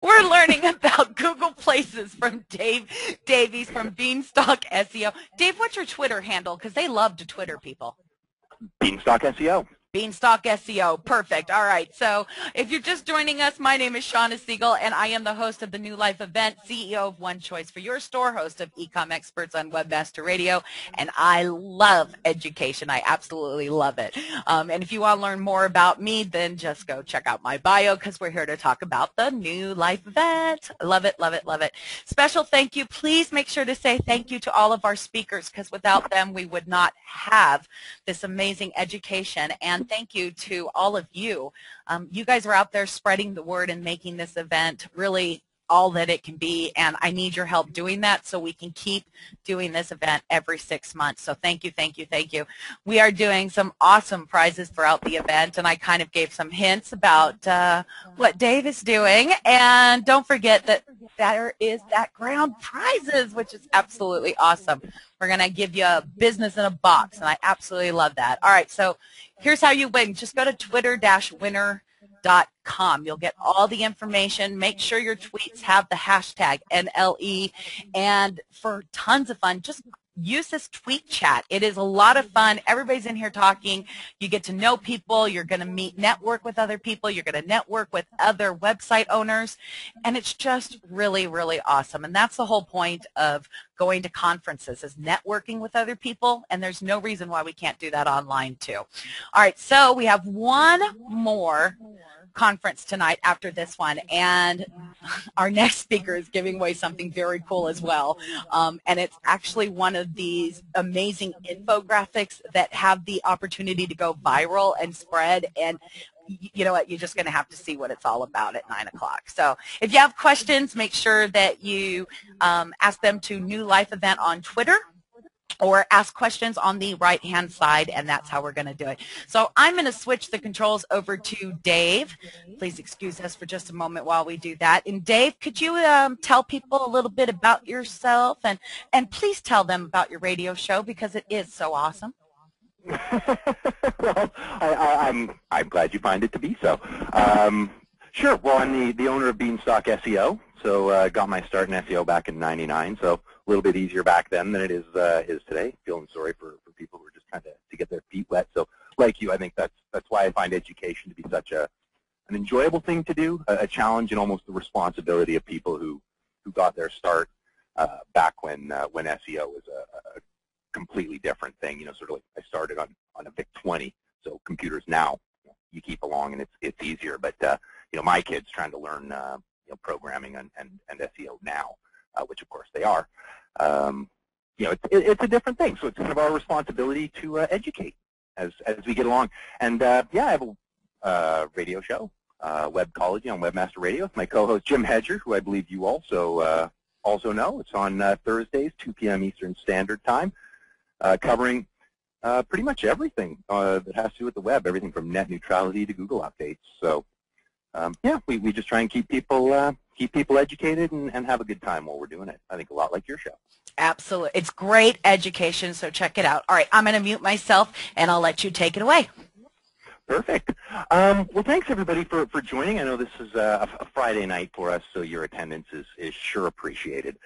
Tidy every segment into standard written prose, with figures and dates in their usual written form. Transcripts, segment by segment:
We're learning about Google Places from Davies from Beanstalk SEO. Dave, what's your Twitter handle? Because they love to Twitter people. Beanstalk SEO. Beanstalk SEO. Perfect. All right. So if you're just joining us, my name is Shauna Siegel, and I am the host of the New Life event, CEO of One Choice for Your Store, host of Ecom Experts on Webmaster Radio, and I love education. I absolutely love it. And if you want to learn more about me, then just go check out my bio because we're here to talk about the New Life event. Love it, love it, love it. Special thank you. Please make sure to say thank you to all of our speakers because without them, we would not have this amazing education. And thank you to all of you. You guys are out there spreading the word and making this event really all that it can be, and I need your help doing that so we can keep doing this event every 6 months. So thank you, thank you, thank you. We are doing some awesome prizes throughout the event, and I kind of gave some hints about what Dave is doing. And don't forget that there is that ground prizes, which is absolutely awesome. We're going to give you a business in a box, and I absolutely love that. All right, so here's how you win. Just go to twitter-winner.com. You'll get all the information. Make sure your tweets have the hashtag NLE. And for tons of fun, just use this tweet chat. It is a lot of fun. Everybody's in here talking. You get to know people. You're going to network with other people. You're going to network with other website owners. And it's just really, really awesome. And that's the whole point of going to conferences is networking with other people. And there's no reason why we can't do that online too. All right, so we have one more conference tonight after this one, and our next speaker is giving away something very cool as well, and it's actually one of these amazing infographics that have the opportunity to go viral and spread, and you know what, you're just going to have to see what it's all about at 9 o'clock. So if you have questions, make sure that you ask them to New Life Event on Twitter, or ask questions on the right-hand side, and that's how we're going to do it. So I'm going to switch the controls over to Dave. Please excuse us for just a moment while we do that. And Dave, could you tell people a little bit about yourself, and please tell them about your radio show because it is so awesome. Well, I'm glad you find it to be so. Sure. Well, I'm the owner of Beanstalk SEO. So got my start in SEO back in '99. So a little bit easier back then than it is today. Feeling sorry for people who are just trying to get their feet wet. So like you, I think that's why I find education to be such an enjoyable thing to do, a challenge, and almost the responsibility of people who got their start back when SEO was a completely different thing. You know, sort of like I started on a VIC-20. So computers now, you keep along and it's easier. But you know, my kids trying to learn programming and SEO now, which of course they are. You know, it's a different thing. So it's kind of our responsibility to educate as we get along. And yeah, I have a radio show, Webcology on Webmaster Radio with my co-host Jim Hedger, who I believe you also know. It's on Thursdays, 2 p.m. Eastern Standard Time, covering pretty much everything that has to do with the web, everything from net neutrality to Google updates. So yeah, we just try and keep people educated and have a good time while we're doing it. I think a lot like your show. Absolutely. It's great education, so check it out. All right, I'm going to mute myself, and I'll let you take it away. Perfect. Well, thanks, everybody, for joining. I know this is a Friday night for us, so your attendance is sure appreciated.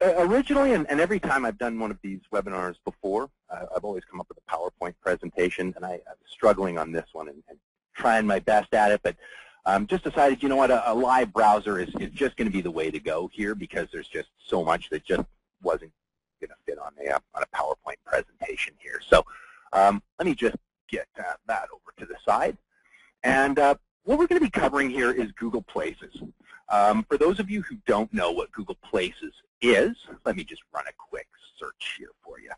Originally, and every time I've done one of these webinars before, I've always come up with a PowerPoint presentation, and I'm struggling on this one and trying my best at it, but just decided, you know what, a live browser is just going to be the way to go here because there's just so much that just wasn't going to fit on a PowerPoint presentation here. So let me just get that over to the side. And what we're going to be covering here is Google Places. For those of you who don't know what Google Places is, let me just run a quick search here for you.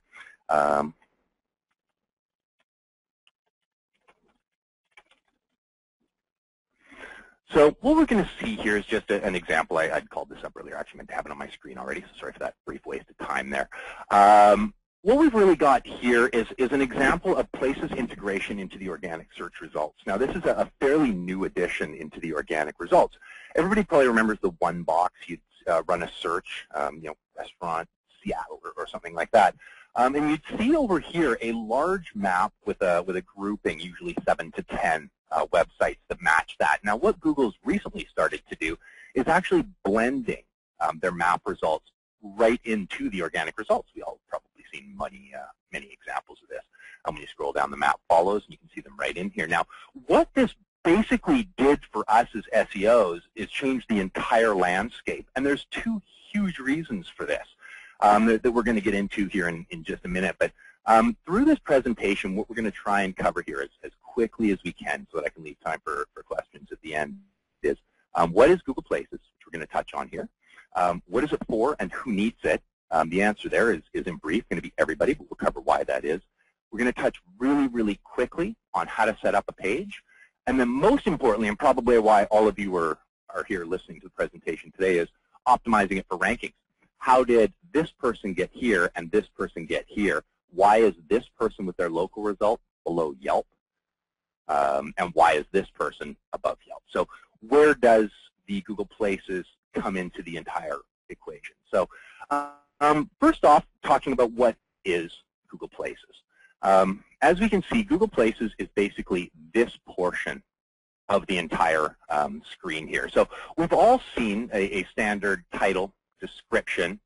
So what we're going to see here is just an example. I'd called this up earlier. I actually meant to have it on my screen already, so sorry for that brief waste of time there. What we've really got here is an example of Places integration into the organic search results. Now, this is a fairly new addition into the organic results. Everybody probably remembers the one box. You'd run a search, you know, restaurant, Seattle, or something like that. And you'd see over here a large map with a grouping, usually 7 to 10 websites that match that. Now, what Google's recently started to do is actually blending their map results right into the organic results. We all have probably seen many examples of this. When you scroll down, the map follows, and you can see them right in here. Now, what this basically did for us as SEOs is change the entire landscape, and there's two huge reasons for this that we're going to get into here in just a minute. But through this presentation, what we're going to try and cover here as quickly as we can so that I can leave time for questions at the end is what is Google Places, which we're going to touch on here. What is it for and who needs it? The answer there is in brief going to be everybody, but we'll cover why that is. We're going to touch really quickly on how to set up a page. And then most importantly, and probably why all of you are here listening to the presentation today, is optimizing it for rankings. How did this person get here and this person get here? Why is this person with their local result below Yelp? And why is this person above Yelp? So where does the Google Places come into the entire equation? So first off, talking about what is Google Places. As we can see, Google Places is basically this portion of the entire screen here. So we've all seen a standard title, description,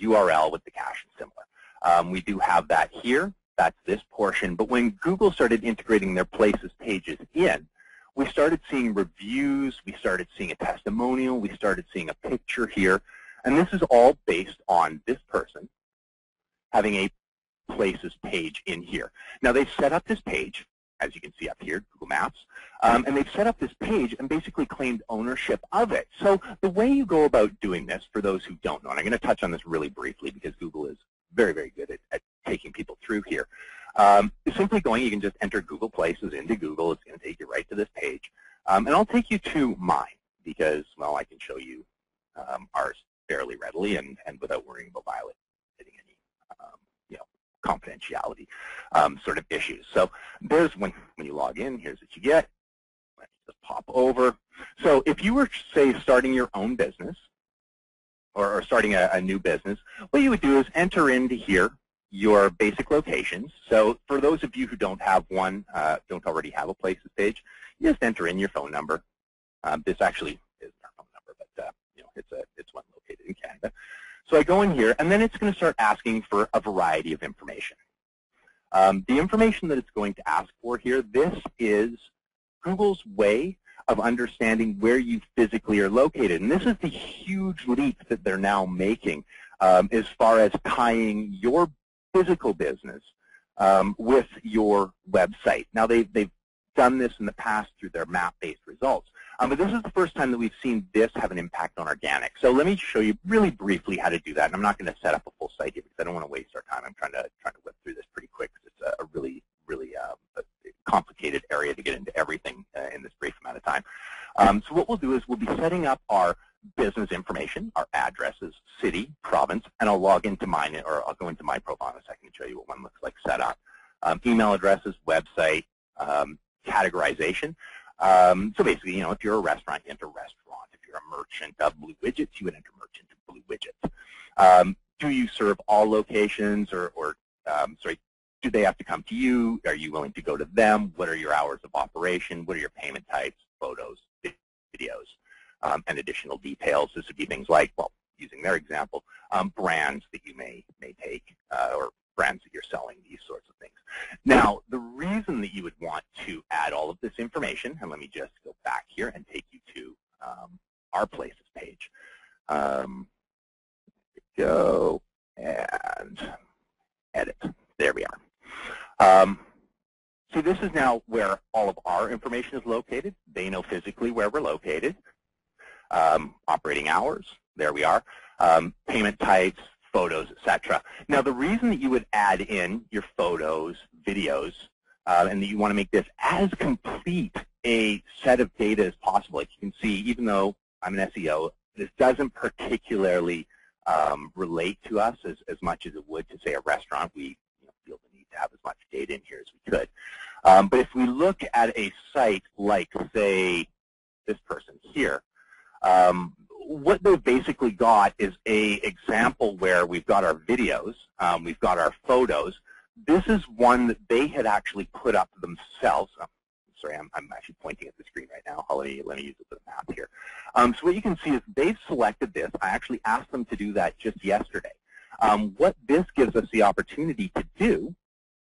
URL with the cache and similar. We do have that here. That's this portion. But when Google started integrating their Places pages in, we started seeing reviews. We started seeing a testimonial. We started seeing a picture here. And this is all based on this person having a Places page in here. Now, they've set up this page, as you can see up here, Google Maps, and they've set up this page and basically claimed ownership of it. So the way you go about doing this, for those who don't know, and I'm going to touch on this really briefly because Google is very good at taking people through here, is simply going, you can just enter Google Places into Google. It's going to take you right to this page. And I'll take you to mine because, well, I can show you ours fairly readily and without worrying about violating any confidentiality sort of issues. So there's when you log in, here's what you get. Let me just pop over. So if you were, say, starting your own business or starting a new business, what you would do is enter into here your basic locations. So for those of you who don't have one, don't already have a Places page, you just enter in your phone number. This actually is our phone number, but it's one located in Canada. So I go in here, and then it's going to start asking for a variety of information. The information that it's going to ask for here, this is Google's way of understanding where you physically are located. And this is the huge leap that they're now making as far as tying your physical business with your website. Now, they've done this in the past through their map-based results. But this is the first time that we've seen this have an impact on organic. So let me show you really briefly how to do that. And I'm not going to set up a full site here because I don't want to waste our time. I'm trying to whip through this pretty quick because it's a really complicated area to get into everything in this brief amount of time. So what we'll do is we'll be setting up our business information, our addresses, city, province, and I'll log into mine, or I'll go into my profile in a second and show you what one looks like set up. Email addresses, website, categorization. So basically, if you're a restaurant, you enter restaurant. If you're a merchant of blue widgets, you would enter merchant of blue widgets. Do you serve all locations, or do they have to come to you? Are you willing to go to them? What are your hours of operation? What are your payment types, photos, videos, and additional details? This would be things like, well, using their example, brands that you may take, or brands that you're selling, these sorts of things. Now, the reason that you would want to add all of this information, and let me just go back here and take you to our Places page. Go and edit. There we are. So this is now where all of our information is located. They know physically where we're located. Operating hours, there we are. Payment types, photos, etc. Now, the reason that you would add in your photos, videos, and that you want to make this as complete a set of data as possible, like you can see, even though I'm an SEO, this doesn't particularly relate to us as much as it would to, say, a restaurant. We feel the need to have as much data in here as we could. But if we look at a site like, say, this person here, what they've basically got is a example where we've got our videos, we've got our photos. This is one that they had actually put up themselves. sorry, I'm actually pointing at the screen right now. Let me use it for the map here. So what you can see is they've selected this. I actually asked them to do that just yesterday. What this gives us the opportunity to do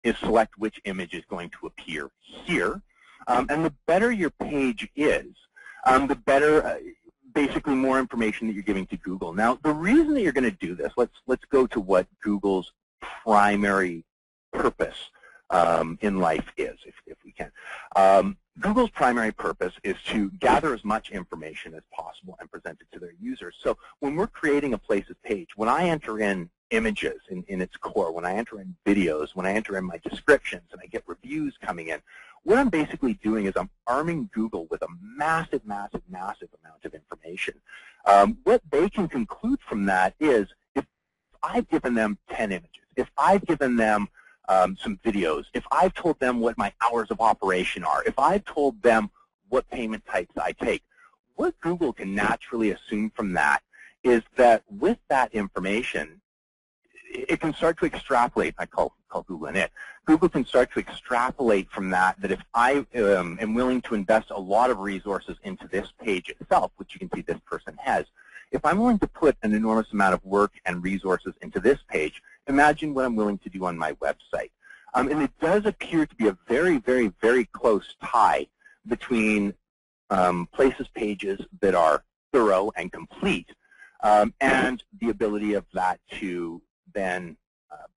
is select which image is going to appear here. And the better your page is, the better, basically more information that you're giving to Google. Now, the reason that you're going to do this, let's go to what Google's primary purpose in life is, if we can. Google's primary purpose is to gather as much information as possible and present it to their users. So when we're creating a Places page, when I enter in images in its core, when I enter in videos, when I enter in my descriptions and I get reviews coming in, what I'm basically doing is I'm arming Google with a massive, massive, massive amount of information. What they can conclude from that is if I've given them 10 images, if I've given them some videos, if I've told them what my hours of operation are, if I've told them what payment types I take, what Google can naturally assume from that is that with that information, it can start to extrapolate. I call Google an it. Google can start to extrapolate from that if I am willing to invest a lot of resources into this page itself, which you can see this person has, if I'm willing to put an enormous amount of work and resources into this page, imagine what I'm willing to do on my website. And it does appear to be a very, very, very close tie between Places pages that are thorough and complete and the ability of that to then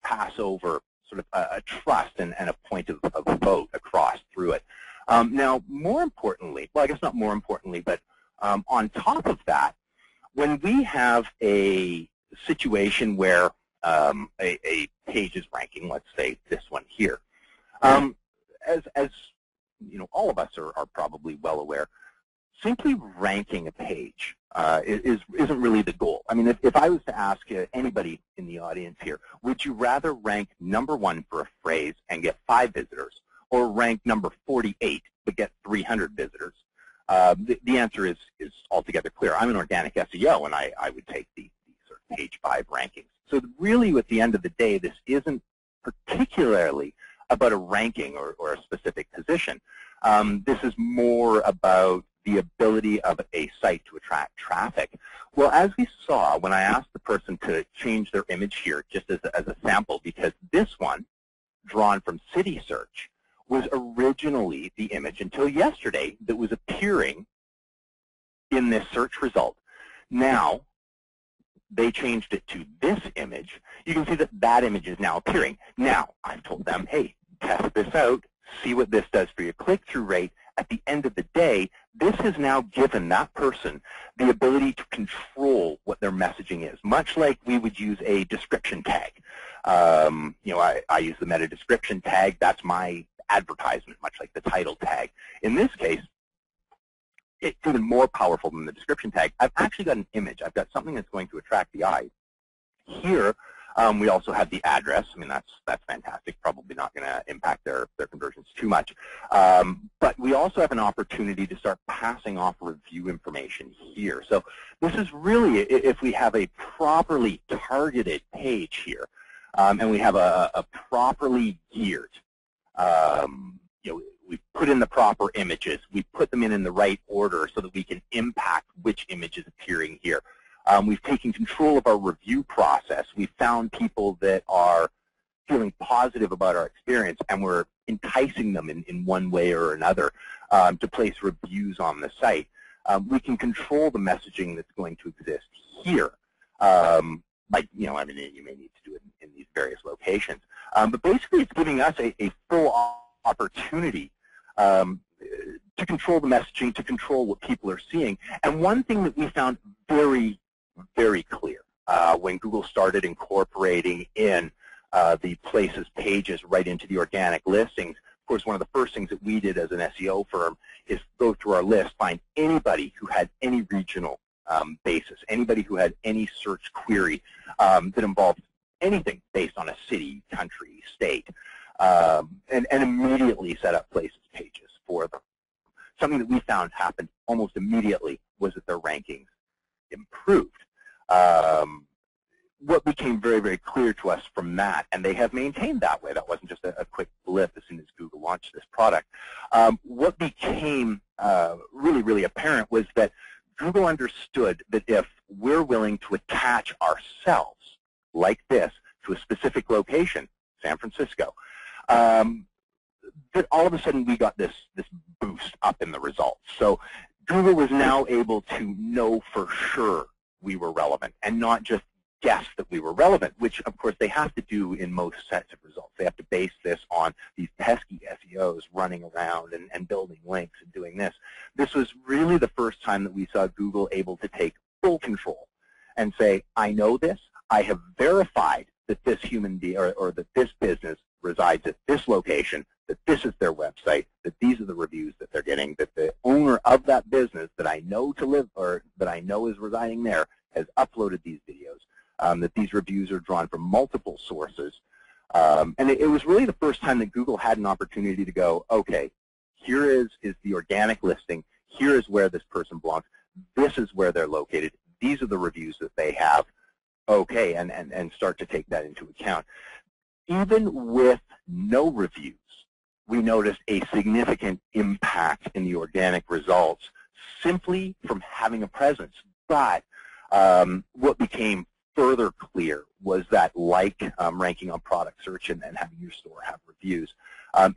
pass over sort of a trust and a point of vote across through it. Now, more importantly, well, I guess not more importantly, but on top of that, when we have a situation where a page is ranking, let's say this one here, as you know, all of us are probably well aware, simply ranking a page isn't really the goal. I mean, if I was to ask anybody in the audience here, would you rather rank #1 for a phrase and get 5 visitors, or rank number 48 but get 300 visitors? The answer is altogether clear. I'm an organic SEO, and I would take the sort of page 5 rankings. So really, at the end of the day, this isn't particularly about a ranking or a specific position. This is more about the ability of a site to attract traffic. Well, as we saw when I asked the person to change their image here, just as a sample, because this one, drawn from City Search, was originally the image until yesterday that was appearing in this search result. Now, they changed it to this image. You can see that that image is now appearing. Now, I've told them, hey, test this out, see what this does for your click-through rate. At the end of the day, this has now given that person the ability to control what their messaging is, much like we would use a description tag. You know, I use the meta description tag. That's my advertisement, much like the title tag. In this case, it's even more powerful than the description tag. I've actually got an image. I've got something that's going to attract the eye. Here, we also have the address. I mean, that's fantastic. Probably not going to impact their conversions too much. But we also have an opportunity to start passing off review information here. So this is really, if we have a properly targeted page here, and we have a properly geared, you know, we put in the proper images. We put them in the right order so that we can impact which image is appearing here. We've taken control of our review process. We've found people that are feeling positive about our experience, and we're enticing them in one way or another to place reviews on the site. We can control the messaging that's going to exist here. Like, you know, I mean, you may need to do it in these various locations. But basically, it's giving us a full opportunity to control the messaging, to control what people are seeing. And one thing that we found very, very clear when Google started incorporating in the Places pages right into the organic listings. Of course, one of the first things that we did as an SEO firm is go through our list, find anybody who had any regional basis, anybody who had any search query that involved anything based on a city, country, state, and immediately set up Places pages for them. Something that we found happened almost immediately was that their rankings improved. what became very, very clear to us from that, and they have maintained that way, that wasn't just a quick blip as soon as Google launched this product, what became really, really apparent was that Google understood that if we're willing to attach ourselves like this to a specific location, San Francisco, that all of a sudden we got this boost up in the results. So Google was now able to know for sure we were relevant and not just guess that we were relevant, which of course they have to do in most sets of results. They have to base this on these pesky SEOs running around and building links and doing this. This was really the first time that we saw Google able to take full control and say, I know this, I have verified that this human being or that this business resides at this location, that this is their website, that these are the reviews that they're getting, that the owner of that business that I know to live or that I know is residing there has uploaded these videos, that these reviews are drawn from multiple sources. And it was really the first time that Google had an opportunity to go, okay, here is the organic listing, here is where this person belongs, this is where they're located, these are the reviews that they have, okay, and start to take that into account. Even with no reviews, we noticed a significant impact in the organic results simply from having a presence. But what became further clear was that ranking on product search and having your store have reviews,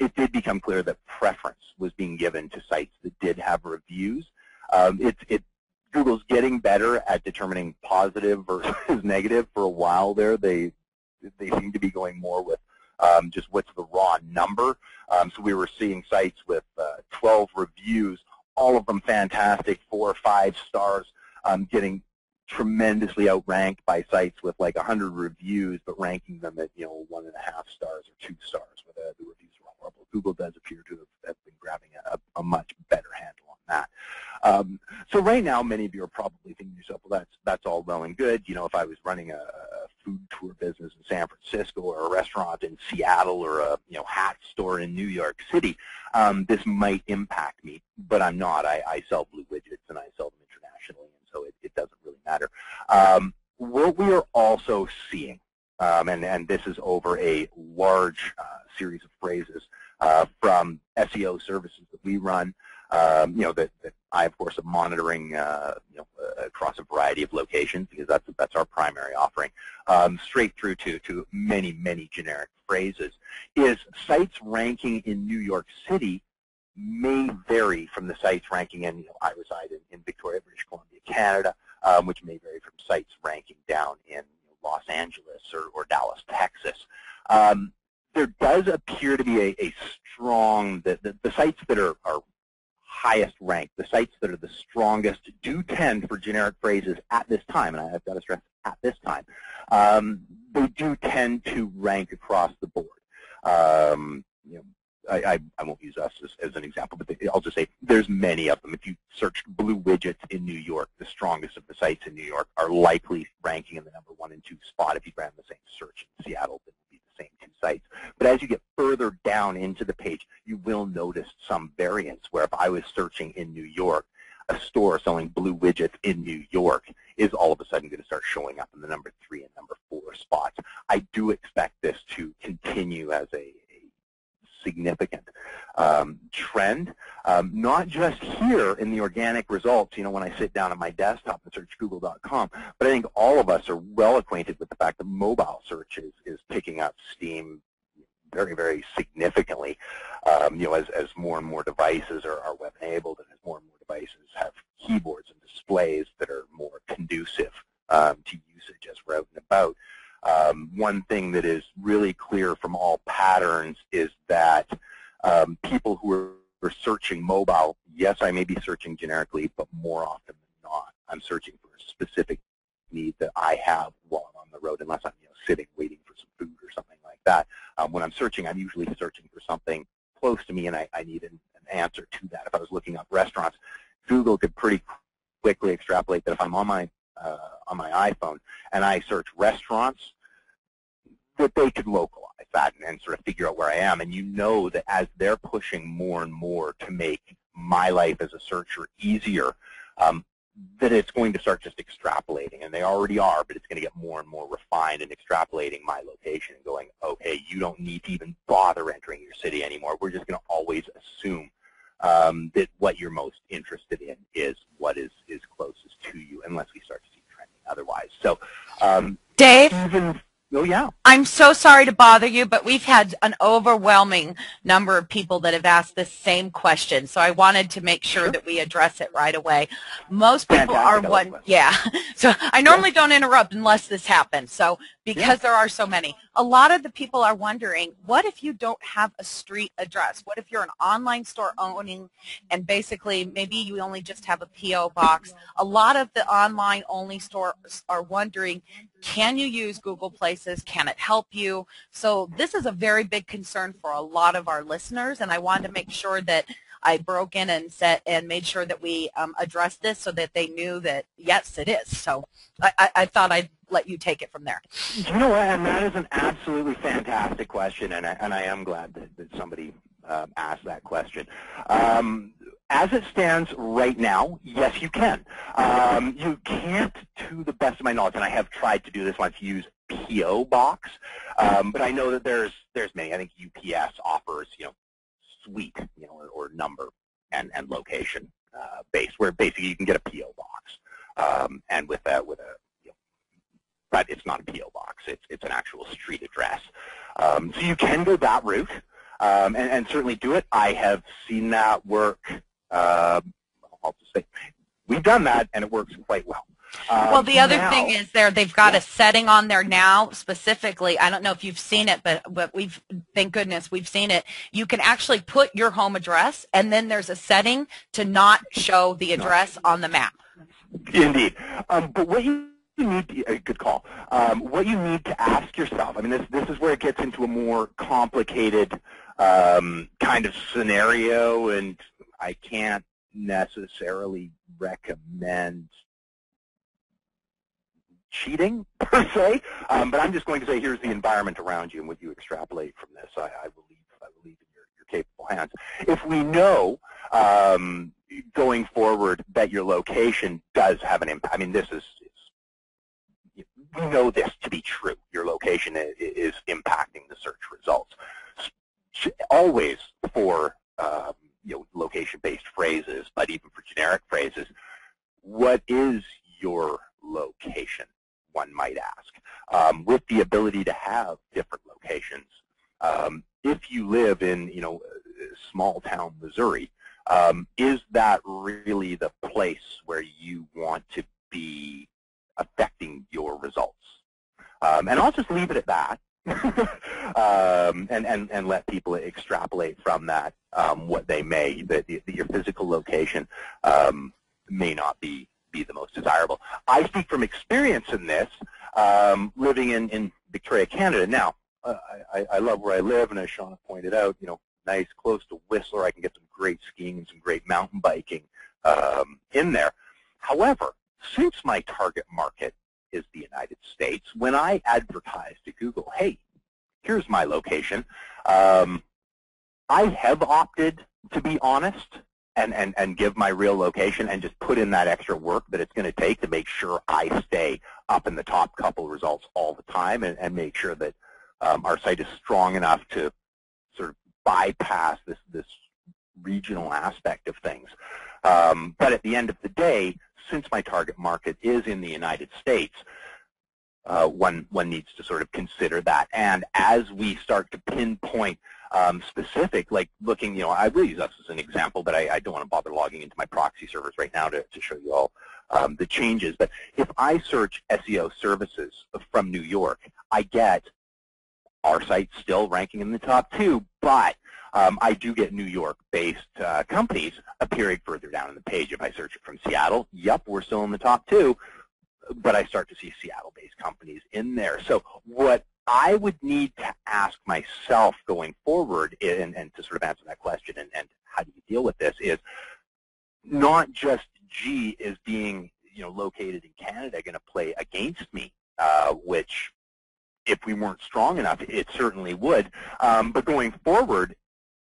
it did become clear that preference was being given to sites that did have reviews. Google's getting better at determining positive versus negative. For a while there, they seem to be going more with just what's the raw number. So we were seeing sites with 12 reviews, all of them fantastic, 4 or 5 stars, getting tremendously outranked by sites with like 100 reviews, but ranking them at 1.5 stars or 2 stars, where the reviews were horrible. Google does appear to have been grabbing a much better handle on that. So right now, many of you are probably thinking to yourself, well, that's all well and good. If I was running a food tour business in San Francisco or a restaurant in Seattle or a hat store in New York City, this might impact me, but I'm not. I sell blue widgets and I sell them internationally, and so it doesn't really matter. What we are also seeing, and this is over a large series of phrases from SEO services that we run, that I, of course, am monitoring, across a variety of locations because that's our primary offering, straight through to many, many generic phrases, is sites ranking in New York City may vary from the sites ranking in, I reside in Victoria, British Columbia, Canada, which may vary from sites ranking down in Los Angeles or Dallas, Texas. There does appear to be a strong, the sites that are highest ranked, the sites that are the strongest do tend, for generic phrases at this time, and I've got to stress at this time, they do tend to rank across the board. I won't use us as an example, but I'll just say there's many of them. If you search blue widgets in New York, the strongest of the sites in New York are likely ranking in the number 1 and 2 spot. If you ran the same search in Seattle, it would be the same 2 sites. But as you get further down into the page, you will notice some variance where if I was searching in New York, a store selling blue widgets in New York is all of a sudden going to start showing up in the number 3 and number 4 spots. I do expect this to continue as a significant trend, not just here in the organic results, when I sit down at my desktop and search google.com, but I think all of us are well acquainted with the fact that mobile search is picking up steam very, very significantly, as more and more devices are web-enabled and as more and more devices have keyboards and displays that are more conducive to usage as we're out and about. One thing that is really clear from all patterns is that people who are searching mobile, yes, I may be searching generically, but more often than not, I'm searching for a specific need that I have while I'm on the road, unless I'm sitting waiting for some food or something like that. When I'm searching, I'm usually searching for something close to me, and I need an answer to that. If I was looking up restaurants, Google could pretty quickly extrapolate that if I'm on my iPhone and I search restaurants, that they could localize that and sort of figure out where I am. And that as they're pushing more and more to make my life as a searcher easier, that it's going to start just extrapolating, and they already are, but it's going to get more and more refined and extrapolating my location and going, okay, you don't need to even bother entering your city anymore. We're just going to always assume that what you're most interested in is what is closest to you, unless we start to see trending otherwise. So, Dave? Oh, yeah. I'm so sorry to bother you, but we've had an overwhelming number of people that have asked this same question, so I wanted to make sure that we address it right away. Most people are one, yeah. So I normally don't interrupt unless this happens, so because there are so many. A lot of the people are wondering, what if you don't have a street address? What if you're an online store owning and basically maybe you only just have a P.O. box? A lot of the online-only stores are wondering, can you use Google Places? Can it help you? So this is a very big concern for a lot of our listeners, and I wanted to make sure that I broke in and made sure that we addressed this so that they knew that, yes, it is. So I thought I'd let you take it from there. You know what, and that is an absolutely fantastic question, and I am glad that somebody asked that question. As it stands right now, yes, you can. You can't, to the best of my knowledge, and I have tried to do this once, use P.O. Box, but I know that there's many. I think UPS offers, suite, or number and location base, where basically you can get a P.O. box, and with a but it's not a P.O. box. It's an actual street address. So you can go that route, and certainly do it. I have seen that work. I'll just say we've done that, and it works quite well. Well, the other thing is they've got a setting on there now specifically. I don't know if you've seen it, but thank goodness we've seen it. You can actually put your home address, and then there's a setting to not show the address on the map. Indeed. But what you need to, good call. What you need to ask yourself, I mean, this is where it gets into a more complicated kind of scenario, and I can't necessarily recommend cheating per se, but I'm just going to say here's the environment around you and what you extrapolate from this. I believe in your capable hands. If we know going forward that your location does have an impact, I mean, we know this to be true. Your location is impacting the search results. Always for location-based phrases, but even for generic phrases, what is your location, one might ask, with the ability to have different locations. If you live in, small town Missouri, is that really the place where you want to be affecting your results? And I'll just leave it at that, and let people extrapolate from that what they may. That your physical location may not be the most desirable. I speak from experience in this, living in Victoria, Canada. Now, I love where I live, and as Shauna pointed out, nice, close to Whistler. I can get some great skiing and some great mountain biking in there. However, since my target market is the United States, when I advertise to Google, hey, here's my location, I have opted to be honest and give my real location and just put in that extra work that it's going to take to make sure I stay up in the top couple results all the time, and make sure that our site is strong enough to sort of bypass this regional aspect of things. But at the end of the day, since my target market is in the United States, one needs to sort of consider that. And as we start to pinpoint specific, like looking, I will use us as an example, but I don't want to bother logging into my proxy servers right now to show you all the changes. But if I search SEO services from New York, I get our site still ranking in the top 2, but I do get New York-based companies appearing further down in the page. If I search it from Seattle, yep, we're still in the top 2, but I start to see Seattle-based companies in there. So what I would need to ask myself going forward, and to sort of answer that question, and how do you deal with this, is not just, gee, is being located in Canada going to play against me, which if we weren't strong enough, it certainly would. But going forward,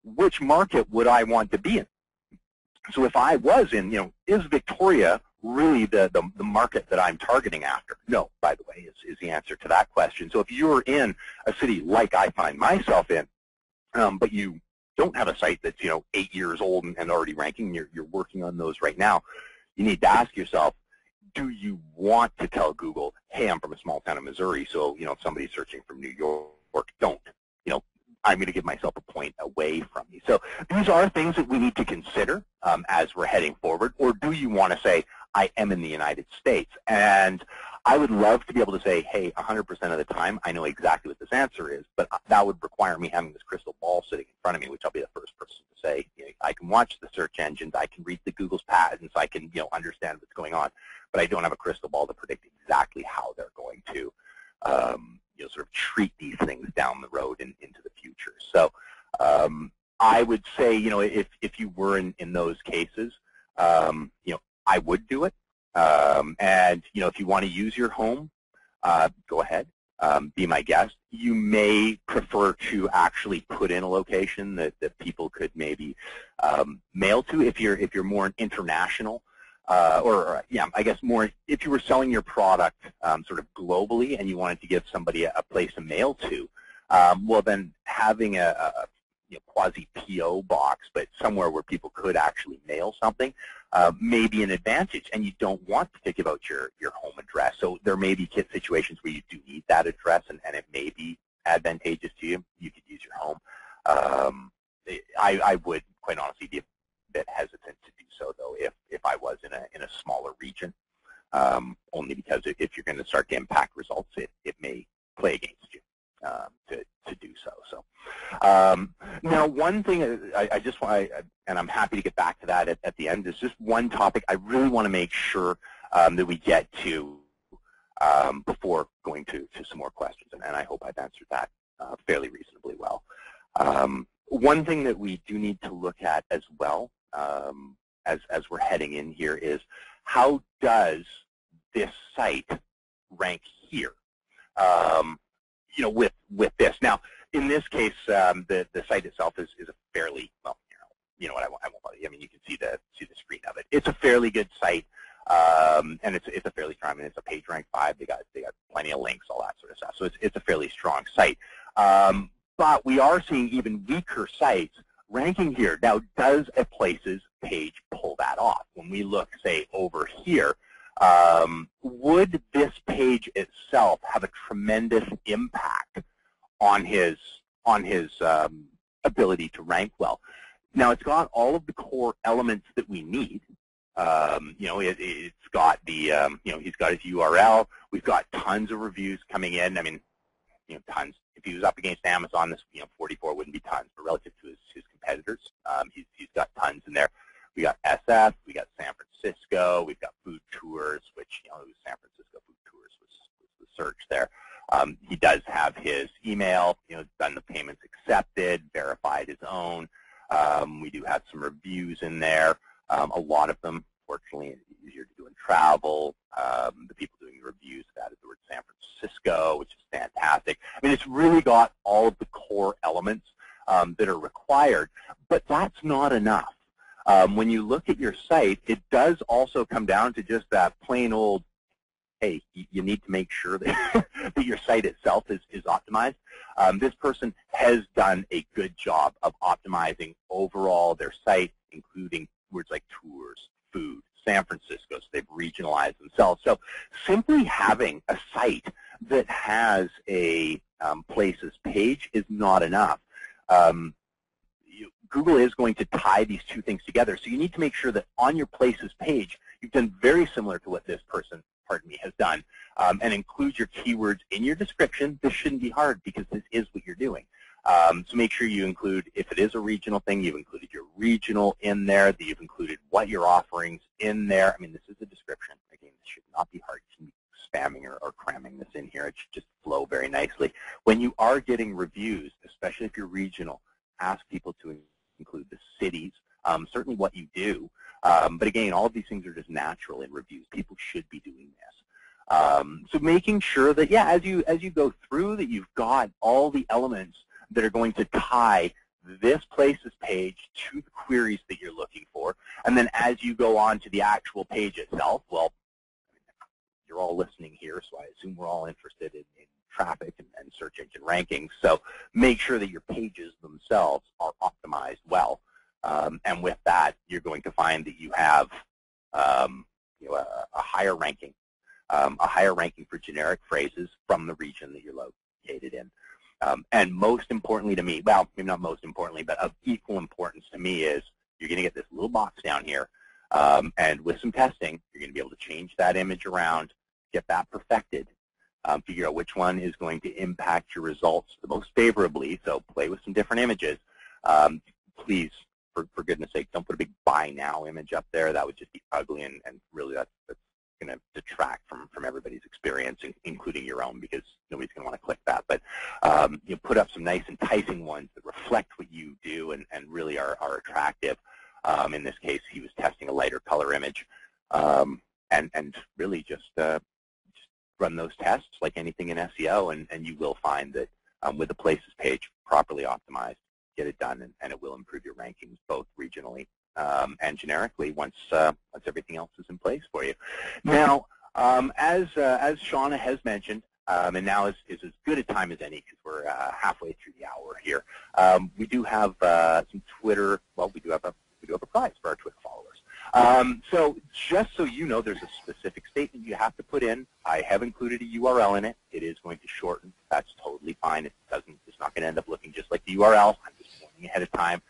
which market would I want to be in? So if I was in, is Victoria really the market that I'm targeting after? No, by the way, is the answer to that question. So if you're in a city like I find myself in, but you don't have a site that's 8 years old and already ranking, you're working on those right now, you need to ask yourself, do you want to tell Google, hey, I'm from a small town in Missouri, so if somebody's searching from New York, don't. I'm going to give myself a point away from you. So these are things that we need to consider as we're heading forward. Or do you want to say, I am in the United States? And I would love to be able to say, hey, 100% of the time, I know exactly what this answer is, but that would require me having this crystal ball sitting in front of me, which I'll be the first person to say. I can watch the search engines, I can read the Google's patents, I can understand what's going on, but I don't have a crystal ball to predict exactly how they're going to sort of treat these things down the road and into the future. So I would say, if you were in those cases, I would do it. And, if you want to use your home, go ahead, be my guest. You may prefer to actually put in a location that people could maybe mail to if you're more international. I guess more if you were selling your product sort of globally and you wanted to give somebody a place to mail to, well then having a quasi-PO box, but somewhere where people could actually mail something may be an advantage, and you don't want to give out your home address. So there may be situations where you do need that address, and it may be advantageous to you. You could use your home. I would, quite honestly, be a bit hesitant to do so, though, if I was in a smaller region, only because if you're going to start to impact results, it may play against you to do so. So now one thing I just want, and I'm happy to get back to that at the end, is just one topic I really want to make sure that we get to before going to some more questions, and I hope I've answered that fairly reasonably well. One thing that we do need to look at as well as we're heading in here is, how does this site rank here with this? Now, in this case, the site itself is a fairly, well, you know what, I won't bother you. I mean, you can see the screen of it. It's a fairly good site, and it's a fairly strong. I mean, it's a page rank 5. They got plenty of links, all that sort of stuff. So it's a fairly strong site. But we are seeing even weaker sites ranking here. Now, does a places page pull that off? When we look, say, over here, would this page itself have a tremendous impact on his ability to rank well? Now, it's got all of the core elements that we need. It's got the, he's got his URL. We've got tons of reviews coming in. I mean, tons. If he was up against Amazon, this, 44 wouldn't be tons, but relative to his competitors, he's got tons in there. We got SF, we got San Francisco, we've got food tours, which, it was San Francisco food tours was the search there. He does have his email, done the payments accepted, verified his own. We do have some reviews in there. A lot of them, fortunately, easier to do in travel. The people doing the reviews have added the word San Francisco, which is fantastic. I mean, it's really got all of the core elements that are required, but that's not enough. When you look at your site, it does also come down to just that plain old, hey, you need to make sure that, that your site itself is optimized. This person has done a good job of optimizing overall their site, including words like tours, food, San Francisco, so they've regionalized themselves. So simply having a site that has a places page is not enough. Google is going to tie these two things together, so you need to make sure that on your places page, you've done very similar to what this person, has done, and include your keywords in your description. This shouldn't be hard because this is what you're doing. So make sure you include, if it is a regional thing, you've included your regional in there, that you've included what your offerings in there. I mean, this is a description. Again, this should not be hard. You shouldn't be spamming or cramming this in here. It should just flow very nicely. When you are getting reviews, especially if you're regional, ask people to include the cities, certainly what you do. But again, all of these things are just natural in reviews. People should be doing this. So making sure that, yeah, as you go through, that you've got all the elements that are going to tie this places page to the queries that you're looking for. And then as you go on to the actual page itself, well, you're all listening here, so I assume we're all interested in traffic and search engine rankings. So make sure that your pages themselves are optimized well. And with that, you're going to find that you have a higher ranking for generic phrases from the region that you're located in. And most importantly to me, well, maybe not most importantly, but of equal importance to me is you're going to get this little box down here. And with some testing, you're going to be able to change that image around, get that perfected, figure out which one is going to impact your results the most favorably. So play with some different images. Please, for goodness sake, don't put a big buy now image up there. That would just be ugly, and really that's going to detract from everybody's experience, including your own, because nobody's going to want to click that. But you put up some nice enticing ones that reflect what you do and really are attractive. In this case, he was testing a lighter color image, and really just run those tests like anything in SEO, and you will find that with the places page properly optimized, get it done, and it will improve your rankings both regionally and generically once everything else is in place for you. Now, as Shauna has mentioned, and now is as good a time as any because we're halfway through the hour here. We do have some Twitter. Well, we do have a prize for our Twitter followers. So just so you know, there's a specific statement you have to put in. I have included a URL in it. It is going to shorten. That's totally fine. It's not going to end up looking just like the URL. I'm just warning ahead of time.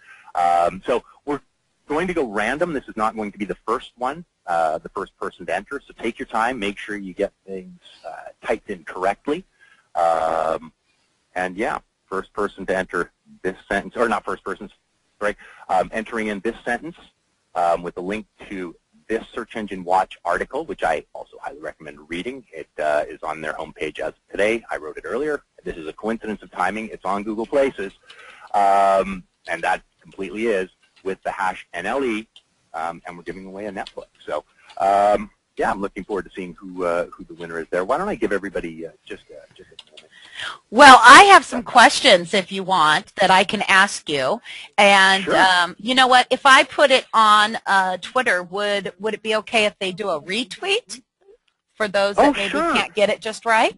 So we're going to go random. This is not going to be the first one, the first person to enter. So take your time. Make sure you get things typed in correctly. And yeah, first person to enter this sentence, or not first person, sorry, entering in this sentence with a link to this Search Engine Watch article, which I also highly recommend reading. It is on their homepage as of today. I wrote it earlier. This is a coincidence of timing. It's on Google Places, and that completely is with the hash NLE, and we're giving away a Netflix. So yeah, I'm looking forward to seeing who the winner is there. Why don't I give everybody just a moment? Well, I have some questions, if you want, that I can ask you. And sure. You know what? If I put it on Twitter, would it be okay if they do a retweet for those that maybe sure. can't get it just right?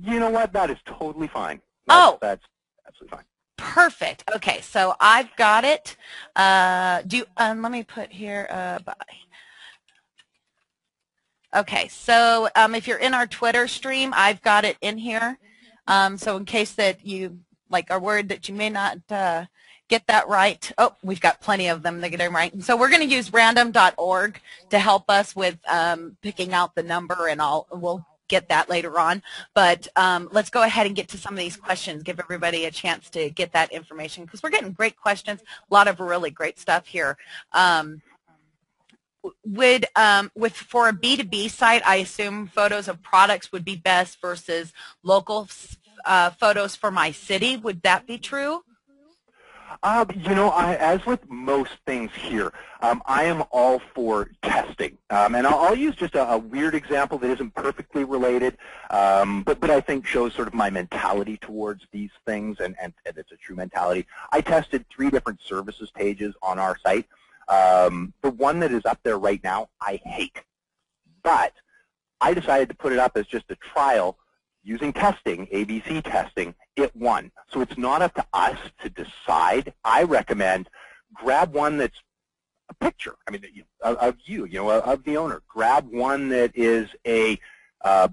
You know what? That is totally fine. That's absolutely fine. Perfect. Okay, so I've got it. Let me put here. Bye. Okay, so if you're in our Twitter stream, I've got it in here. So in case that you are worried that you may not get that right, we've got plenty of them that get it right. So we're going to use random.org to help us with picking out the number, and we'll get that later on. But let's go ahead and get to some of these questions, give everybody a chance to get that information, because we're getting great questions, a lot of really great stuff here. For a B2B site, I assume photos of products would be best versus local photos for my city. Would that be true? You know, as with most things here, I am all for testing. And I'll use just a weird example that isn't perfectly related, but I think shows sort of my mentality towards these things, and it's a true mentality. I tested 3 different services pages on our site. The one that is up there right now, I hate. But I decided to put it up as just a trial using testing, ABC testing. It won. So it's not up to us to decide. I recommend grab one that's a picture, of the owner. Grab one that is a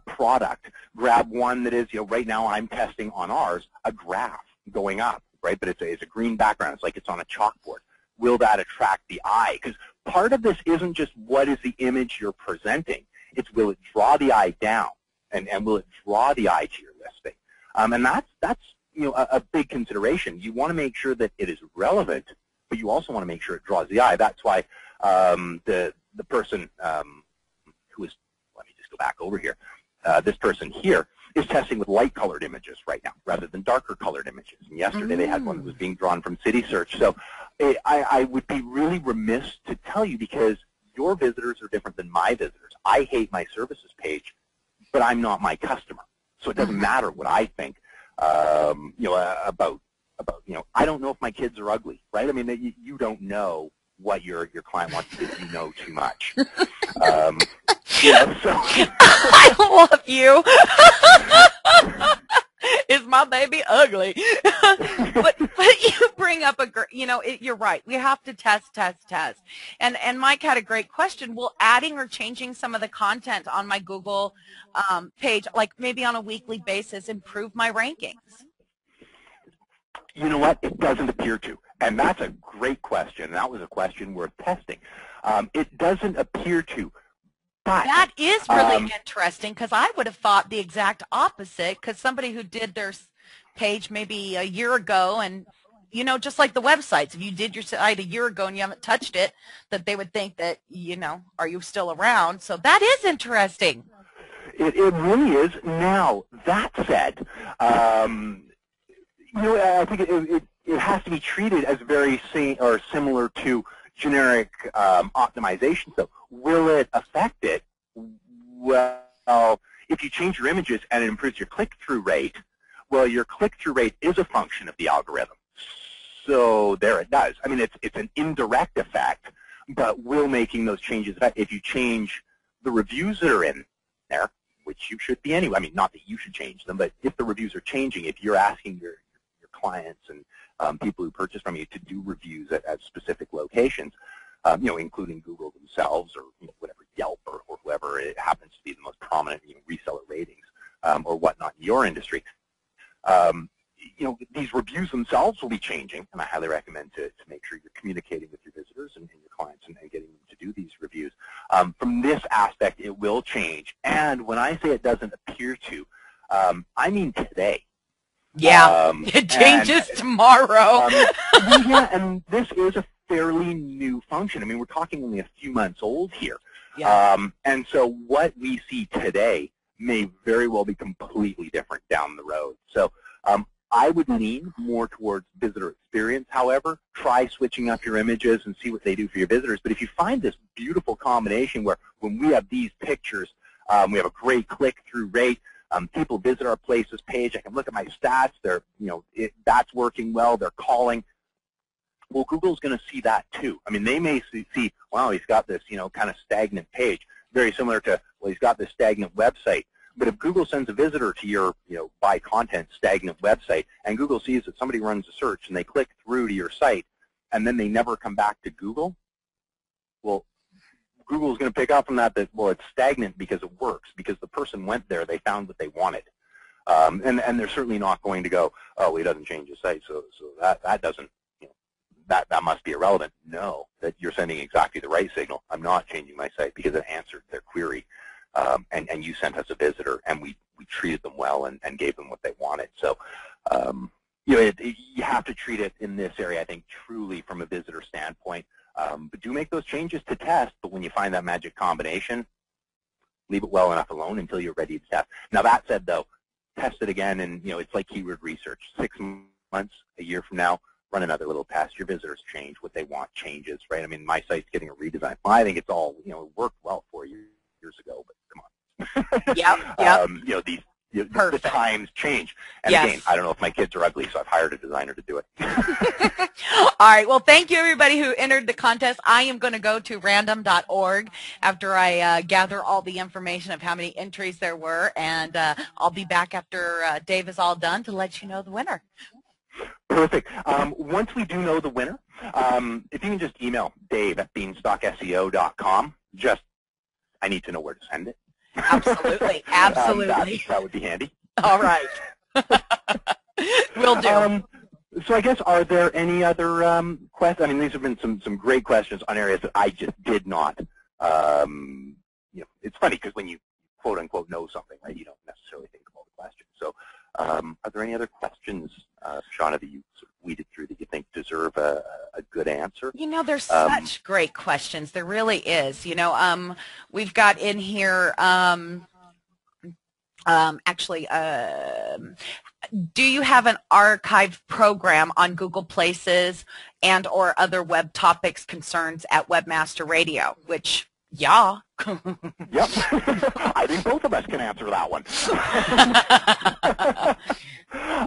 product. Grab one that is, right now I'm testing on ours, a graph going up, right? But it's a green background. It's like it's on a chalkboard. Will that attract the eye? Because part of this isn't just what is the image you're presenting. It's will it draw the eye down, and will it draw the eye to your listing? And that's a big consideration. You want to make sure that it is relevant, but you also want to make sure it draws the eye. That's why the person who is, let me just go back over here, this person here is testing with light-colored images right now rather than darker-colored images. And yesterday they had one that was being drawn from City Search. So I would be really remiss to tell you, because your visitors are different than my visitors. I hate my services page, but I'm not my customer. So it doesn't matter what I think about about, I don't know if my kids are ugly, right? I mean, you don't know what your client wants to do. You know too much. So I love you. Is my baby ugly? but you bring up you're right. We have to test. And Mike had a great question. Will adding or changing some of the content on my Google page, like maybe on a weekly basis, improve my rankings? You know what? It doesn't appear to. And that's a great question. That was a question worth testing. It doesn't appear to. But, that is really interesting, because I would have thought the exact opposite, because somebody who did their page maybe a year ago, and, just like the websites, if you did your site a year ago and you haven't touched it, that they would think that, are you still around? So that is interesting. It really is. Now, that said, I think it has to be treated as very similar to generic optimization. So will it affect it? Well, if you change your images and it improves your click-through rate, well, your click-through rate is a function of the algorithm. So there it does. I mean, it's an indirect effect, but will making those changes affect? If you change the reviews that are in there, which you should be anyway, I mean, not that you should change them, but if the reviews are changing, if you're asking your clients and people who purchase from you to do reviews at specific locations, including Google themselves or whatever, Yelp or whoever it happens to be the most prominent reseller ratings or whatnot in your industry, these reviews themselves will be changing, and I highly recommend to make sure you're communicating with your visitors and your clients and getting them to do these reviews. From this aspect, it will change, and when I say it doesn't appear to, I mean today. Yeah, it changes tomorrow. Yeah, and this is a fairly new function. I mean, we're talking only a few months old here. Yeah. And so what we see today may very well be completely different down the road. So I would lean more towards visitor experience. However, try switching up your images and see what they do for your visitors. But if you find this beautiful combination where when we have these pictures, we have a great click-through rate, people visit our places page, I can look at my stats, they're, that's working well, they're calling. Well, Google's going to see that too. I mean, they may see, wow, he's got this, kind of stagnant page, very similar to, well, he's got this stagnant website. But if Google sends a visitor to your, by content stagnant website, and Google sees that somebody runs a search and they click through to your site, and then they never come back to Google, well, Google's going to pick up from that, well, it's stagnant because it works, because the person went there, they found what they wanted. And they're certainly not going to go, oh, he doesn't change his site, so that doesn't, that must be irrelevant. No, that you're sending exactly the right signal. I'm not changing my site because it answered their query, and you sent us a visitor, and we treated them well and gave them what they wanted. So, you have to treat it in this area, I think, truly from a visitor standpoint. But do make those changes to test, but when you find that magic combination, leave it well enough alone until you're ready to test. Now, that said, though, test it again, and it's like keyword research. 6 months, a year from now, run another little test. Your visitors change. What they want changes, right? I mean, my site's getting a redesign. I think it's all, it worked well for you years ago, but come on. Yep. The times change. And yes. Again, I don't know if my kids are ugly, so I've hired a designer to do it. All right. Well, thank you, everybody who entered the contest. I am going to go to random.org after I gather all the information of how many entries there were, and I'll be back after Dave is all done to let you know the winner. Perfect. Once we do know the winner, if you can just email dave@beanstalkseo.com, I need to know where to send it. Absolutely. Absolutely. That would be handy. All right. Will do. So I guess, are there any other questions? I mean, these have been some great questions on areas that I just did not, it's funny because when you quote-unquote know something, right, you don't necessarily think of all the questions. So are there any other questions, Shauna, that you sort of weeded through that you think deserve a good answer? There's such great questions. There really is. We've got in here, do you have an archive program on Google Places and or other web topics concerns at Webmaster Radio? Which, yeah. Yep. I think both of us can answer that one.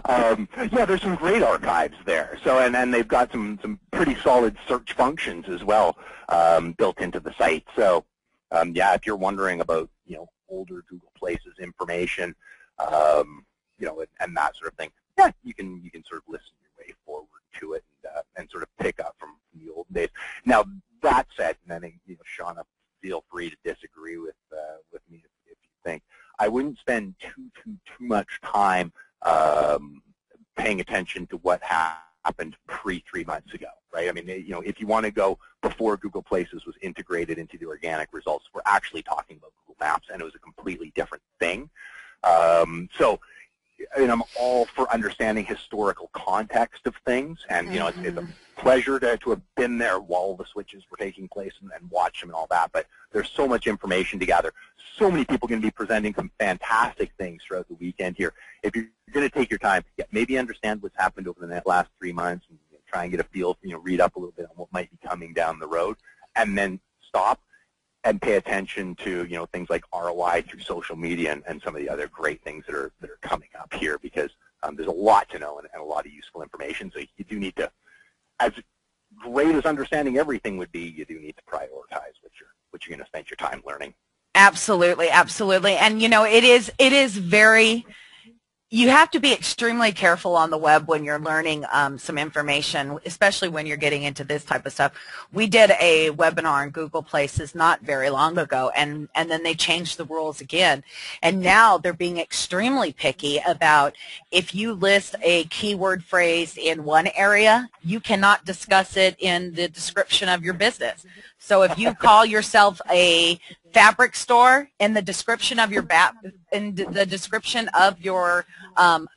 Yeah, there's some great archives there. So, and they've got some pretty solid search functions as well built into the site. So, yeah, if you're wondering about, older Google Places information, and that sort of thing, yeah, you can sort of listen your way forward to it and sort of pick up from the old days. Now, that said, and I think, Shauna, feel free to disagree with me if you think, I wouldn't spend too much time paying attention to what happened pre-3 months ago, right? I mean, if you want to go before Google Places was integrated into the organic results, we're actually talking about Google Maps, and it was a completely different thing. So, I'm all for understanding historical context of things, and it's a pleasure to have been there while the switches were taking place and watch them and all that. But there's so much information to gather. So many people going to be presenting some fantastic things throughout the weekend here. If you're going to take your time, maybe understand what's happened over the last 3 months, and try and get a feel, read up a little bit on what might be coming down the road, and then stop and pay attention to things like ROI through social media and some of the other great things that are coming up here, because there's a lot to know and a lot of useful information. So you do need to, as great as understanding everything would be, you do need to prioritize what you're going to spend your time learning. Absolutely, absolutely. And it is very, you have to be extremely careful on the web when you're learning some information, especially when you're getting into this type of stuff. We did a webinar on Google Places not very long ago, and then they changed the rules again. And now they're being extremely picky about, if you list a keyword phrase in one area, you cannot discuss it in the description of your business. So if you call yourself a fabric store, in the description of your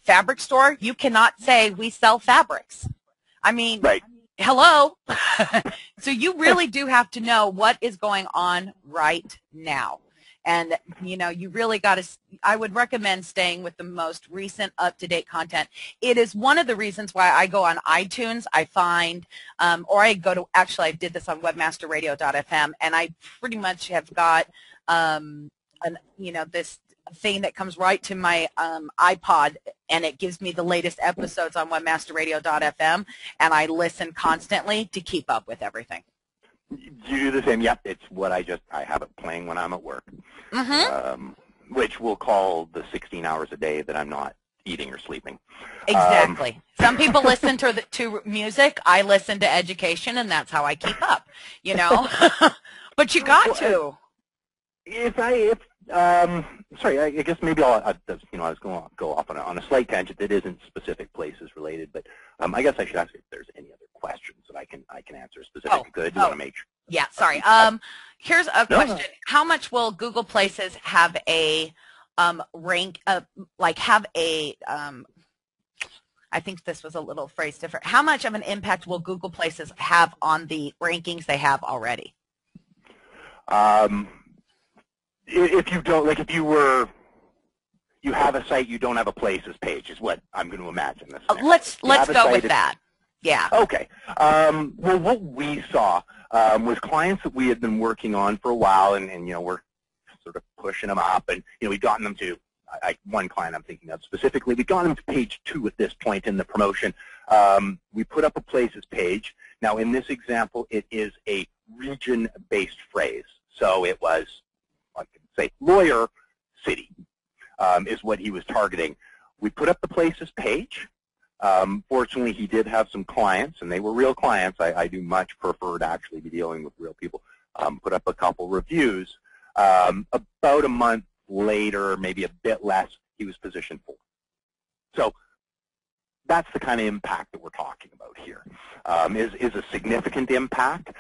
fabric store, you cannot say we sell fabrics. I mean, right. Hello. So you really do have to know what is going on right now. And, you really got to, I would recommend staying with the most recent up-to-date content. It is one of the reasons why I go on iTunes, I find, or I go to, actually I did this on webmasterradio.fm, and I pretty much have got, this thing that comes right to my iPod, and it gives me the latest episodes on webmasterradio.fm, and I listen constantly to keep up with everything. You do the same. Yep, it's what I have it playing when I'm at work, which we'll call the 16 hours a day that I'm not eating or sleeping. Exactly. Some people listen to music. I listen to education, and that's how I keep up. But you got to. Sorry, I guess maybe I was going to go off on a slight tangent that isn't specific places related, but I guess I should ask if there's any other questions that I can answer specifically. I do want to make sure. Yeah, sorry. Here's a question. No. How much will Google Places have a rank, I think this was a little phrase different. How much of an impact will Google Places have on the rankings they have already? If you don't, if you have a site, you don't have a Places page, is what I'm going to imagine. Let's go with that. Yeah. Okay. Well, what we saw was clients that we had been working on for a while, and we're sort of pushing them up, and we've gotten them to, one client I'm thinking of specifically, we've gotten them to page 2 at this point in the promotion. We put up a Places page. Now, in this example, it is a region-based phrase, so it was, I can say, lawyer city is what he was targeting. We put up the Places page. Fortunately, he did have some clients, and they were real clients. I do much prefer to actually be dealing with real people. Put up a couple reviews. About a month later, maybe a bit less, he was positioned 4. So that's the kind of impact that we're talking about here. Is a significant impact.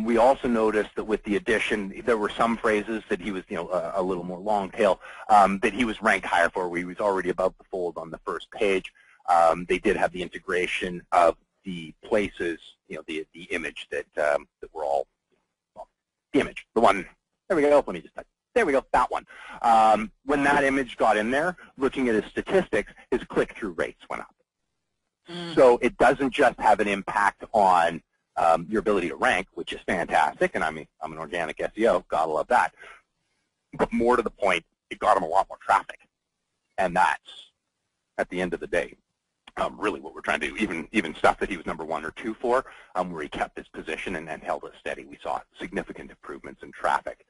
We also noticed that with the addition, there were some phrases that he was, a little more long tail, that he was ranked higher for, where he was already above the fold on the first page. They did have the integration of the Places, the image that we're all, the image, the one, there we go, let me just type. There we go, that one. When that image got in there, looking at his statistics, his click-through rates went up. So it doesn't just have an impact on your ability to rank, which is fantastic, and I'm an organic SEO, gotta love that. But more to the point, it got him a lot more traffic. And that's, at the end of the day, really what we're trying to do. Even stuff that he was number 1 or 2 for, where he kept his position and held it steady. We saw significant improvements in traffic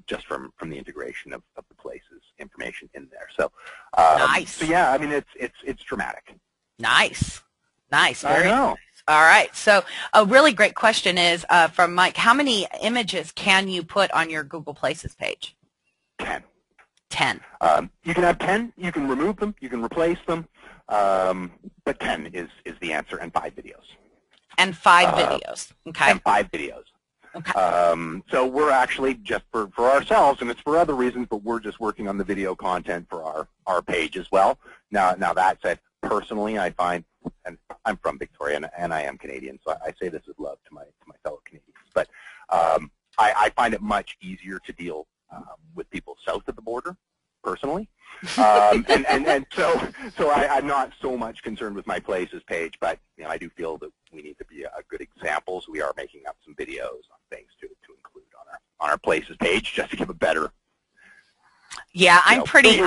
just from the integration of the places information in there. So, nice. So yeah, I mean it's dramatic. Nice, nice. I know. All right. So a really great question is from Mike. How many images can you put on your Google Places page? 10. 10. You can have 10. You can remove them. You can replace them. But 10 is the answer, and 5 videos. And 5 videos. Okay. And 5 videos. Okay. So we're actually just for ourselves, and it's for other reasons, but we're just working on the video content for our page as well. Now that said, personally, I find, and I'm from Victoria, and I am Canadian, so I say this with love to my fellow Canadians, but I find it much easier to deal with people south of the border, personally. And so I'm not so much concerned with my places page, but I do feel that we need to be a good example. So we are making up some videos on things to include on our places page, just to give a better. Yeah, I'm pretty.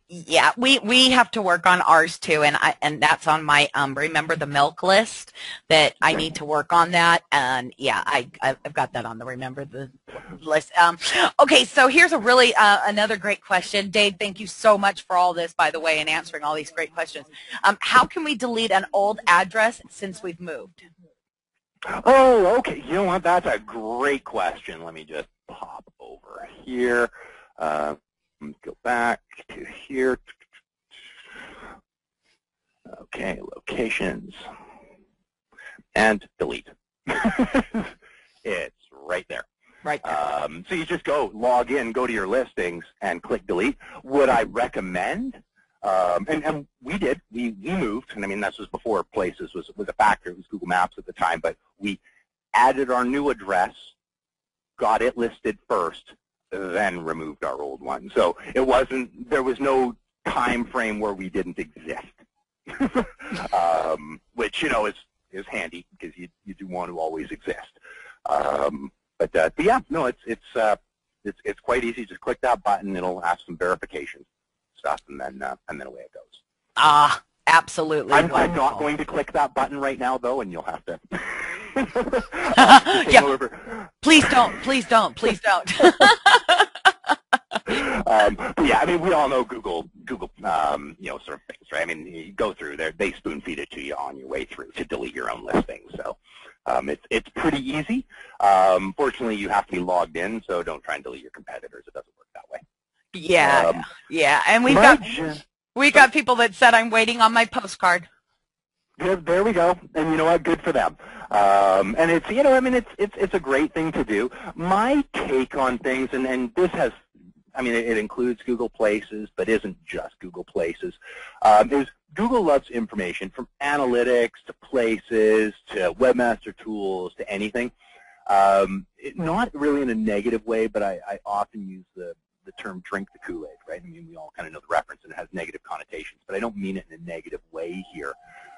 Yeah, we have to work on ours too, and that's on my remember the milk list that I need to work on that, and yeah, I've got that on the remember the list. Okay, so here's a really another great question, Dave. Thank you so much for all this, by the way, and answering all these great questions. How can we delete an old address since we've moved? Oh, okay. You know what? That's a great question. Let me just pop over here. Go back to here. Okay, locations. And delete. It's right there. Right there. So you just log in, go to your listings, and click delete. Would I recommend? And we did. We moved, and I mean, this was before Places was a factor. It was Google Maps at the time, but we added our new address, got it listed first, then removed our old one. So there was no time frame where we didn't exist, which, is handy because you do want to always exist. But yeah, no, it's quite easy. Just click that button. It'll ask some verification stuff, and then away it goes. Ah, absolutely. I'm not going to click that button right now, though, and you'll have to. Yeah. Over. Please don't. Please don't. Please don't. But yeah, I mean, we all know Google, sort of things, right? I mean, you go through there, they spoon feed it to you on your way through to delete your own listings. So it's pretty easy. Fortunately, you have to be logged in, so don't try and delete your competitors. It doesn't work that way. Yeah, yeah, and we've got people that said I'm waiting on my postcard. There we go, and you know what? Good for them. And it's I mean, it's a great thing to do. My take on things, and this has, I mean, it includes Google Places, but isn't just Google Places. Is Google loves information from analytics to places to webmaster tools to anything. Not really in a negative way, but I often use the term drink the Kool-Aid, right? I mean, we all kind of know the reference, and it has negative connotations, but I don't mean it in a negative way here,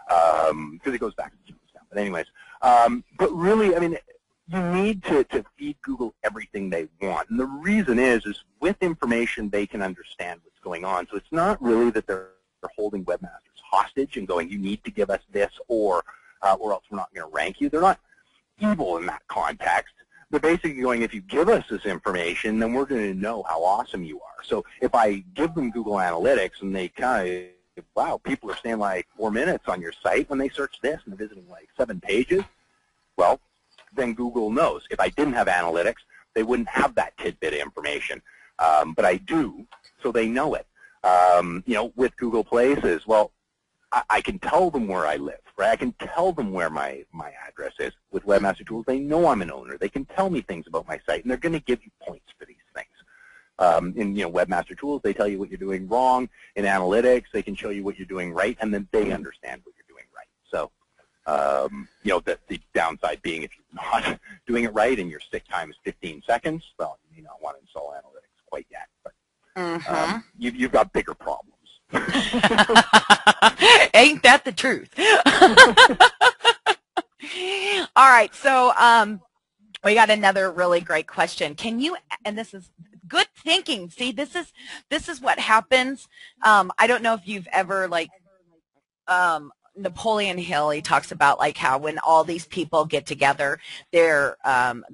because it goes back to the stuff. But anyways, but really, I mean, you need to feed Google everything they want. And the reason is with information, they can understand what's going on. So it's not really that they're holding webmasters hostage and going, you need to give us this, or else we're not going to rank you. They're not evil in that context. They're basically going, if you give us this information, then we're going to know how awesome you are. So if I give them Google Analytics and they kind of, wow, people are staying like 4 minutes on your site when they search this and they're visiting like 7 pages, well, then Google knows. If I didn't have analytics, they wouldn't have that tidbit of information. But I do, so they know it. With Google Places, well, I can tell them where I live, right? I can tell them where my address is. With Webmaster Tools, they know I'm an owner. They can tell me things about my site, and they're going to give you points for these things. In Webmaster Tools, they tell you what you're doing wrong. In Analytics, they can show you what you're doing right, and then they understand what you're doing right. So, the downside being if you're not doing it right and your stick time is 15 seconds, well, you may not want to install Analytics quite yet. But you've got bigger problems. Ain't that the truth? All right, so we got another really great question. Can you, and this is good thinking. See, this is what happens. I don't know if you've ever Napoleon Hill, he talks about like how when all these people get together, there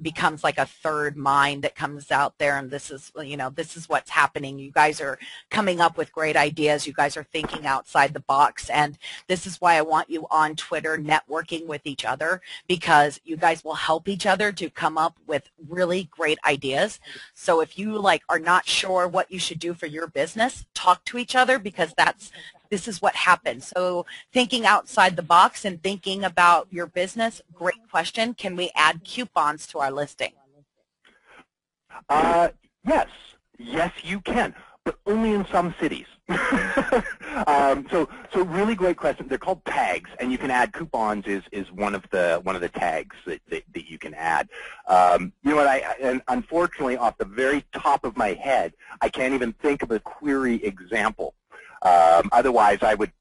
becomes like a third mind that comes out there, and this is, you know, this is what's happening. You guys are coming up with great ideas. You guys are thinking outside the box, and this is why I want you on Twitter networking with each other, because you guys will help each other to come up with really great ideas. So if you like are not sure what you should do for your business, talk to each other, because this is what happens. So thinking outside the box and thinking about your business, great question. Can we add coupons to our listing? Yes. Yes, you can, but only in some cities. So really great question. They're called tags, and you can add coupons is one of the tags that you can add. You know what? And unfortunately, off the very top of my head, I can't even think of a query example. Otherwise, I would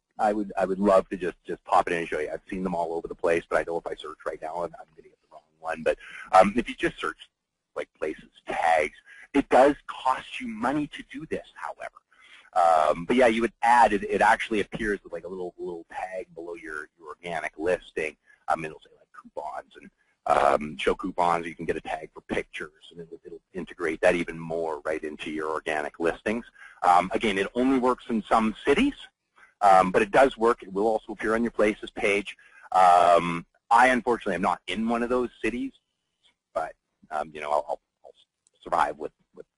love to just pop it in and show you. I've seen them all over the place, but I know if I search right now, I'm going to get the wrong one. But if you just search like places, tags, it does cost you money to do this, however. But yeah, you would add it. It actually appears with like a little tag below your organic listing. It'll say like coupons and show coupons. You can get a tag for pictures, and it'll integrate that even more right into your organic listings. Again, it only works in some cities, but it does work. It will also appear on your places page. I unfortunately am not in one of those cities, but you know, I'll survive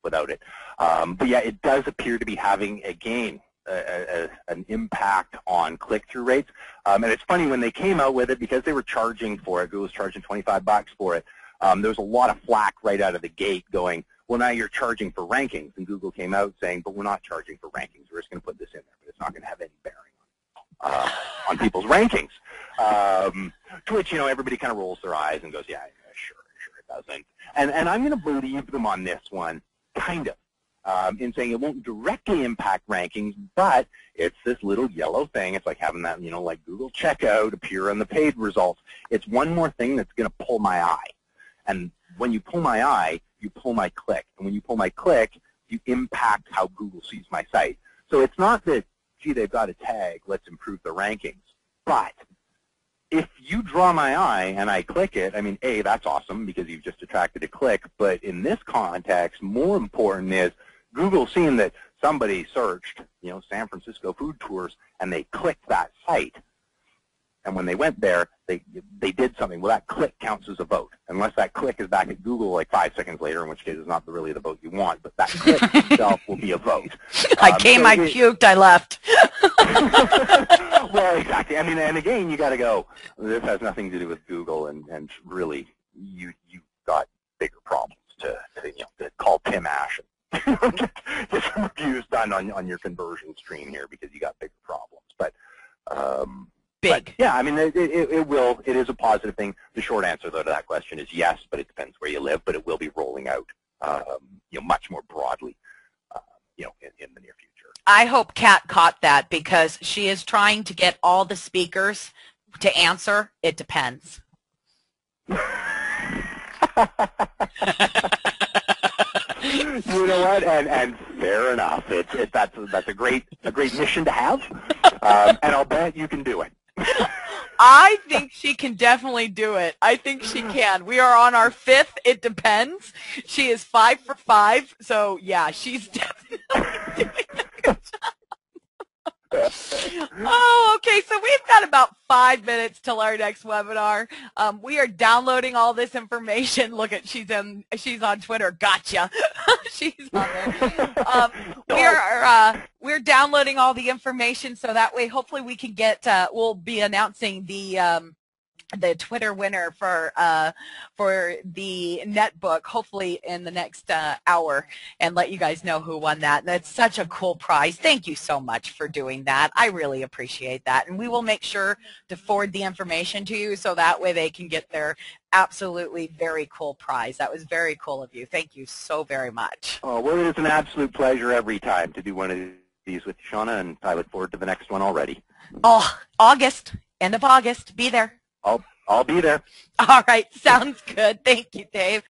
without it. But yeah, it does appear to be having, again, an impact on click-through rates. And it's funny, when they came out with it, because they were charging for it, Google was charging $25 for it, there was a lot of flack right out of the gate going, well, now you're charging for rankings. And Google came out saying, but we're not charging for rankings. We're just going to put this in there, but it's not going to have any bearing on people's rankings. To which, you know, everybody kind of rolls their eyes and goes, yeah, sure, it doesn't. And I'm going to believe them on this one, kind of, in saying it won't directly impact rankings, but it's this little yellow thing. It's like having that, you know, like Google checkout appear on the paid results. It's one more thing that's going to pull my eye. And when you pull my eye, you pull my click. And when you pull my click, you impact how Google sees my site. So it's not that, gee, they've got a tag, let's improve the rankings. But if you draw my eye and I click it, I mean, A, that's awesome because you've just attracted a click. But in this context, more important is Google seeing that somebody searched, you know, San Francisco food tours, and they clicked that site. And when they went there, they did something. Well, that click counts as a vote, unless that click is back at Google like 5 seconds later, in which case it's not really the vote you want, but that click itself will be a vote. I came, I puked, I left. Well, exactly. I mean, and again, you got to go, this has nothing to do with Google, and really, you've got bigger problems to call Tim Ash and get some reviews done on your conversion stream here, because you got bigger problems. But But, yeah, I mean, it is a positive thing. The short answer, though, to that question is yes, but it depends where you live. But it will be rolling out, much more broadly, in the near future. I hope Kat caught that, because she is trying to get all the speakers to answer. It depends. You know what? And fair enough. That's a great mission to have, and I'll bet you can do it. I think she can definitely do it. I think she can. We are on our 5th. It depends. She is 5 for 5. So, yeah, she's definitely doing a good job. Oh, okay. So we've got about 5 minutes till our next webinar. We are downloading all this information. Look at, she's on Twitter. Gotcha. She's on there. We're downloading all the information, so that way hopefully we can get. We'll be announcing the Twitter winner for the netbook, hopefully in the next hour, and let you guys know who won that. And that's such a cool prize. Thank you so much for doing that. I really appreciate that. And we will make sure to forward the information to you, so that way they can get their absolutely very cool prize. That was very cool of you. Thank you so very much. Oh, well, it is an absolute pleasure every time to do one of these with you, Shauna, and I look forward to the next one already. Oh, August, end of August. Be there. I'll be there. All right. Sounds good. Thank you, Dave.